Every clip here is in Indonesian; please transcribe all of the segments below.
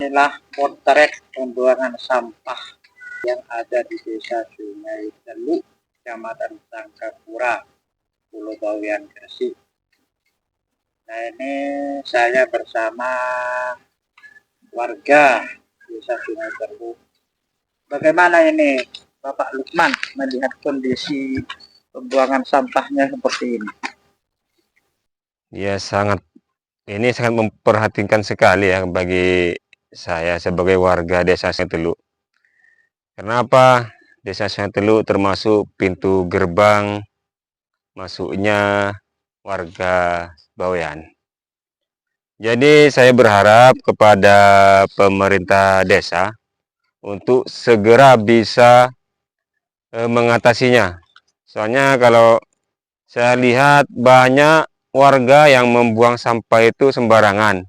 Inilah potret pembuangan sampah yang ada di Desa Sungai Teluk, Kecamatan Sangkapura, Pulau Bawean, Gresik. Nah, ini saya bersama warga Desa Sungai Teluk. Bagaimana ini Bapak Lukman melihat kondisi pembuangan sampahnya seperti ini? Ya, ini sangat memperhatikan sekali ya bagi saya sebagai warga Desa Sungai Teluk. Kenapa? Desa Sungai Teluk termasuk pintu gerbang masuknya warga Bawean. Jadi saya berharap kepada pemerintah desa untuk segera bisa mengatasinya. Soalnya kalau saya lihat banyak warga yang membuang sampah itu sembarangan.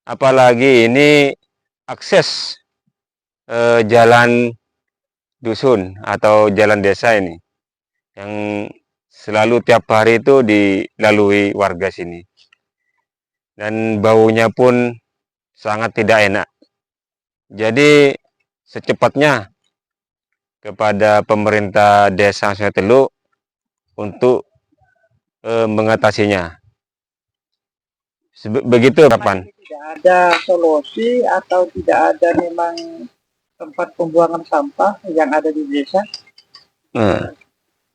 Apalagi ini akses jalan dusun atau jalan desa ini yang selalu tiap hari itu dilalui warga sini. Dan baunya pun sangat tidak enak. Jadi secepatnya kepada pemerintah Desa Sungai Teluk untuk mengatasinya. Begitu kapan? Tidak ada solusi atau tidak ada memang tempat pembuangan sampah yang ada di desa?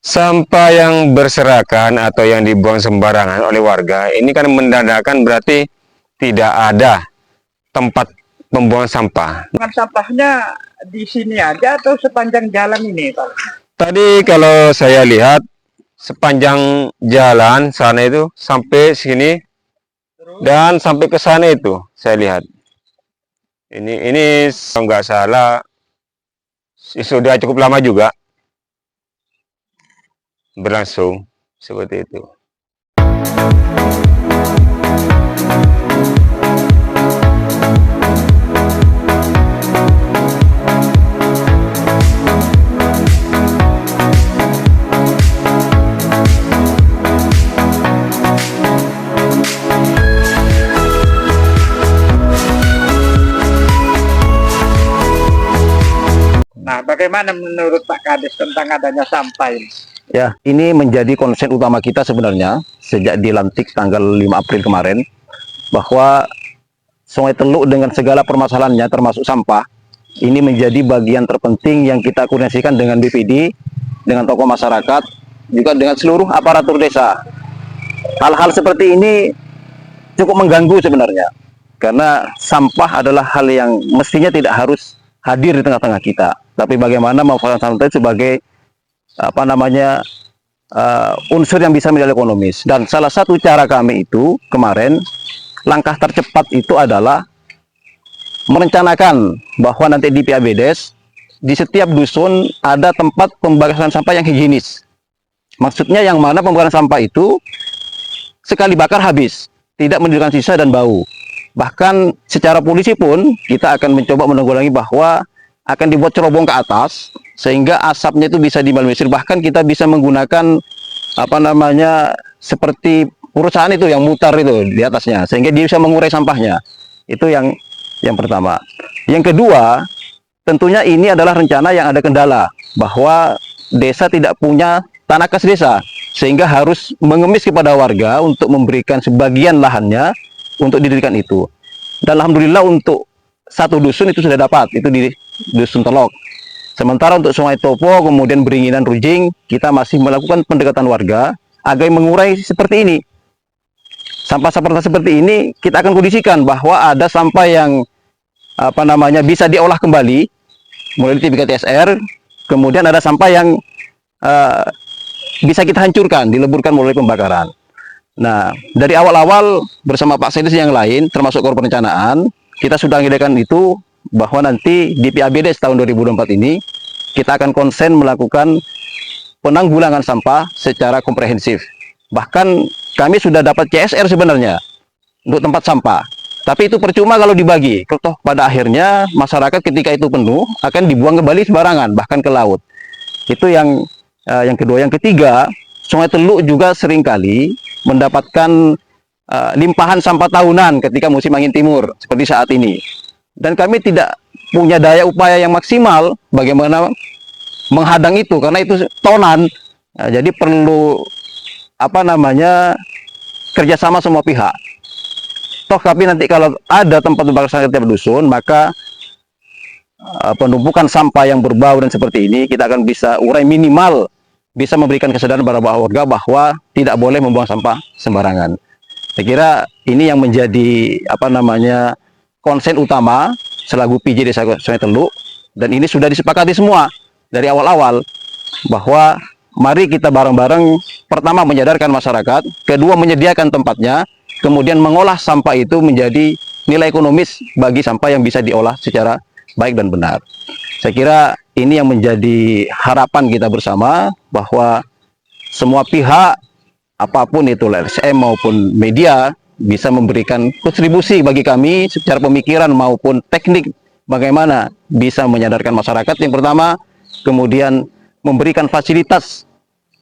Sampah yang berserakan atau yang dibuang sembarangan oleh warga ini kan mendadakan, berarti tidak ada tempat pembuangan sampah. Pembuangan sampahnya di sini aja atau sepanjang jalan ini, Pak? Tadi kalau saya lihat sepanjang jalan sana itu sampai sini dan sampai ke sana itu saya lihat. Ini kalau nggak salah sudah cukup lama juga berlangsung seperti itu. Nah, bagaimana menurut Pak Kades tentang adanya sampah ini? Ya, ini menjadi konsen utama kita sebenarnya sejak dilantik tanggal 5 April kemarin, bahwa Sungai Teluk dengan segala permasalahannya termasuk sampah, ini menjadi bagian terpenting yang kita koordinasikan dengan BPD, dengan tokoh masyarakat, juga dengan seluruh aparatur desa. Hal-hal seperti ini cukup mengganggu sebenarnya, karena sampah adalah hal yang mestinya tidak harus hadir di tengah-tengah kita. Tapi bagaimana memanfaatkan sampah sebagai unsur yang bisa menjadi ekonomis. Dan salah satu cara kami itu kemarin, langkah tercepat itu adalah merencanakan bahwa nanti di PABDes di setiap dusun ada tempat pembuangan sampah yang higienis. Maksudnya yang mana pembuangan sampah itu sekali bakar habis, tidak menimbulkan sisa dan bau. Bahkan secara polisi pun kita akan mencoba menanggulangi bahwa akan dibuat cerobong ke atas sehingga asapnya itu bisa diminimalisir. Bahkan kita bisa menggunakan seperti perusahaan itu yang mutar itu di atasnya sehingga dia bisa mengurai sampahnya. Itu yang pertama. Yang kedua, tentunya ini adalah rencana yang ada kendala bahwa desa tidak punya tanah kas desa sehingga harus mengemis kepada warga untuk memberikan sebagian lahannya untuk didirikan itu. Dan alhamdulillah untuk satu dusun itu sudah dapat, itu di Dusun Telok. Sementara untuk Sungai Topo, kemudian Beringinan, Rujing, kita masih melakukan pendekatan warga agar mengurai seperti ini. Sampah-sampah seperti ini kita akan kondisikan bahwa ada sampah yang bisa diolah kembali, mulai dari TSR, kemudian ada sampah yang bisa kita hancurkan, dileburkan melalui pembakaran. Nah, dari awal-awal bersama Pak Sedes yang lain, termasuk korban perencanaan, kita sudah menyediakan itu bahwa nanti di PABDes tahun 2024 ini kita akan konsen melakukan penanggulangan sampah secara komprehensif. Bahkan kami sudah dapat CSR sebenarnya untuk tempat sampah. Tapi itu percuma kalau dibagi. Toh pada akhirnya masyarakat ketika itu penuh akan dibuang kembali sembarangan, bahkan ke laut. Itu yang kedua. Yang ketiga, Sungai Teluk juga seringkali mendapatkan limpahan sampah tahunan ketika musim angin timur seperti saat ini. dan kami tidak punya daya upaya yang maksimal bagaimana menghadang itu karena itu tonan. Nah, jadi perlu kerjasama semua pihak. Toh tapi nanti kalau ada tempat pembuangan sampah tiap dusun, maka penumpukan sampah yang berbau dan seperti ini kita akan bisa urai, minimal bisa memberikan kesadaran pada warga bahwa tidak boleh membuang sampah sembarangan. Saya kira ini yang menjadi konsen utama selaku PJ Desa Sungai Teluk, dan ini sudah disepakati semua dari awal-awal bahwa mari kita bareng-bareng, pertama menyadarkan masyarakat, kedua menyediakan tempatnya, kemudian mengolah sampah itu menjadi nilai ekonomis bagi sampah yang bisa diolah secara baik dan benar. Saya kira ini yang menjadi harapan kita bersama, bahwa semua pihak apapun itu, LSM maupun media, bisa memberikan kontribusi bagi kami secara pemikiran maupun teknik bagaimana bisa menyadarkan masyarakat yang pertama, kemudian memberikan fasilitas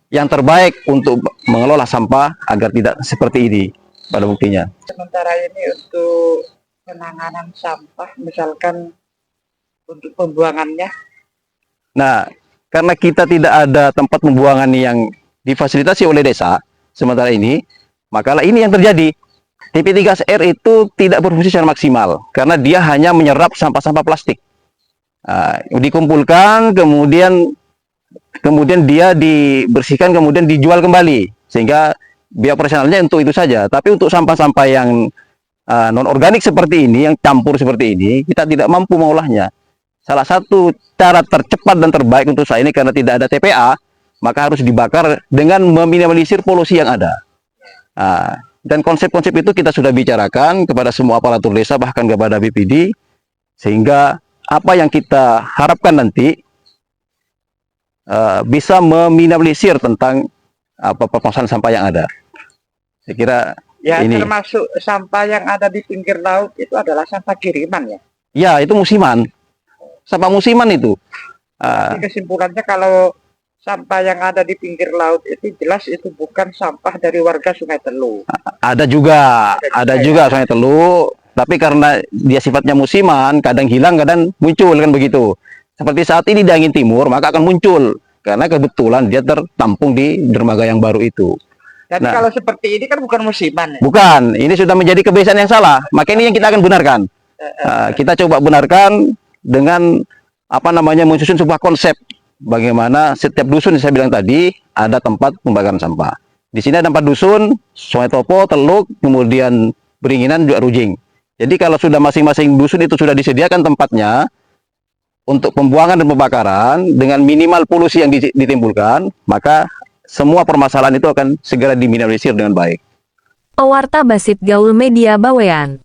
yang terbaik untuk mengelola sampah agar tidak seperti ini pada buktinya. Sementara ini untuk penanganan sampah, misalkan untuk pembuangannya. Nah, karena kita tidak ada tempat pembuangan yang difasilitasi oleh desa sementara ini, maka ini yang terjadi. TP3R itu tidak berfungsi secara maksimal karena dia hanya menyerap sampah-sampah plastik. Dikumpulkan, kemudian dia dibersihkan, kemudian dijual kembali, sehingga biaya operasionalnya untuk itu saja. Tapi untuk sampah-sampah yang non organik seperti ini, yang campur seperti ini, kita tidak mampu mengolahnya. Salah satu cara tercepat dan terbaik untuk saya ini, karena tidak ada TPA, maka harus dibakar dengan meminimalisir polusi yang ada. Dan konsep-konsep itu kita sudah bicarakan kepada semua aparatur desa, bahkan kepada BPD, sehingga apa yang kita harapkan nanti bisa meminimalisir tentang permasalahan sampah yang ada. Saya kira Ya, ini. termasuk sampah yang ada di pinggir laut itu adalah sampah kiriman ya. Ya, itu musiman. Sampah musiman itu. Jadi kesimpulannya kalau sampah yang ada di pinggir laut itu jelas itu bukan sampah dari warga Sungai Teluk. Ada juga Sungai Teluk, tapi karena dia sifatnya musiman, kadang hilang, kadang muncul, kan begitu. Seperti saat ini di Angin Timur, maka akan muncul karena kebetulan dia tertampung di dermaga yang baru itu. Jadi kalau seperti ini kan bukan musiman ya? Bukan, ini sudah menjadi kebiasaan yang salah. Maka ini yang kita akan benarkan. Kita coba benarkan dengan menyusun sebuah konsep bagaimana setiap dusun yang saya bilang tadi ada tempat pembakaran sampah. Di sini ada 4 dusun, Sungai Topo, Teluk, kemudian Beringinan, juga Rujing. Jadi kalau sudah masing-masing dusun itu sudah disediakan tempatnya untuk pembuangan dan pembakaran dengan minimal polusi yang ditimbulkan, maka semua permasalahan itu akan segera diminimalisir dengan baik. Owarta Basit Gaul Media Bawean.